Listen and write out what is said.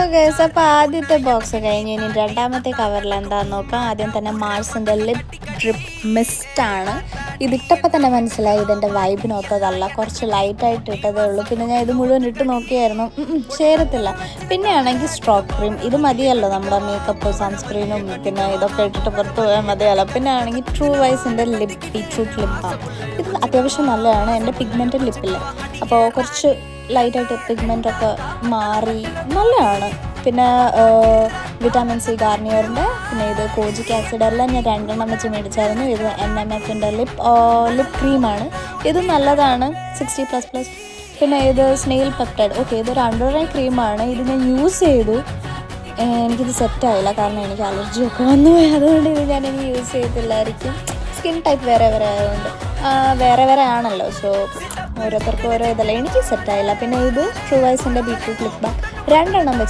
So guys, അപ്പോൾ ആദ്യത്തെ box കഴിഞ്ഞ് ഇനി രണ്ടാമത്തെ കവറിൽ എന്താണെന്ന് നോക്കാം. ആദ്യം തന്നെ മാർസിൻ്റെ ലിപ് ഡ്രിപ്പ് മിസ്റ്റാണ്. ഇതിട്ടപ്പോൾ തന്നെ മനസ്സിലായി ഇതെൻ്റെ വൈബിനൊത്തതല്ല, കുറച്ച് ലൈറ്റായിട്ട് ഇട്ടതേ ഉള്ളൂ. പിന്നെ ഞാൻ ഇത് മുഴുവൻ ഇട്ട് നോക്കിയായിരുന്നു, ചേരത്തില്ല. പിന്നെ ആണെങ്കിൽ സ്ട്രോക്ക് ക്രീം, ഇത് മതിയല്ലോ നമ്മുടെ മേക്കപ്പ് സൺസ്ക്രീനും പിന്നെ ഇതൊക്കെ ഇട്ടിട്ട് പുറത്ത് പോയാൽ മതിയല്ലോ. പിന്നെ ആണെങ്കിൽ ട്രൂ വൈസിൻ്റെ ബീറ്റ്റൂട്ട് ലിപ് ബാം, ഇത് അത്യാവശ്യം നല്ലതാണ്. എൻ്റെ പിഗ്മെൻറ്റഡ് ലിപ്പില്ല, അപ്പോൾ കുറച്ച് ലൈറ്റായിട്ട് പിഗ്മെൻറ്റൊക്കെ മാറി നല്ലതാണ്. പിന്നെ വിറ്റാമിൻ സി ഗാർണിയറിൻ്റെ, പിന്നെ ഇത് കോജിക് ആസിഡ് എല്ലാം ഞാൻ 2 എണ്ണം വെച്ച് മേടിച്ചായിരുന്നു. ഇത് NMFൻ്റെ ലിപ് ക്രീമാണ്, ഇത് നല്ലതാണ്, 60++. പിന്നെ ഇത് സ്നെയിൽ പെപ്റ്റൈഡ്, ഓക്കെ, ഇതൊരു അണ്ടർ ഐ ക്രീമാണ്. ഇത് ഞാൻ യൂസ് ചെയ്തു, എനിക്കിത് സെറ്റായില്ല, കാരണം എനിക്ക് അലർജിയൊക്കെ വന്നു പോയി. അതുകൊണ്ട് ഇത് ഞാനിനി യൂസ് ചെയ്തില്ലായിരിക്കും. സ്കിൻ ടൈപ്പ് വേറെ വേറെ ആയതുകൊണ്ട് വേറെ വേറെ ആണല്ലോ, സോ ഓരോരുത്തർക്കും ഓരോ ഇതല്ല, എനിക്ക് സെറ്റായില്ല. പിന്നെ ഇത് ട്രൂ വൈസിൻ്റെ ബീറ്റ്റൂട്ട് ലിപ് ബാം 2 എണ്ണം വെച്ച്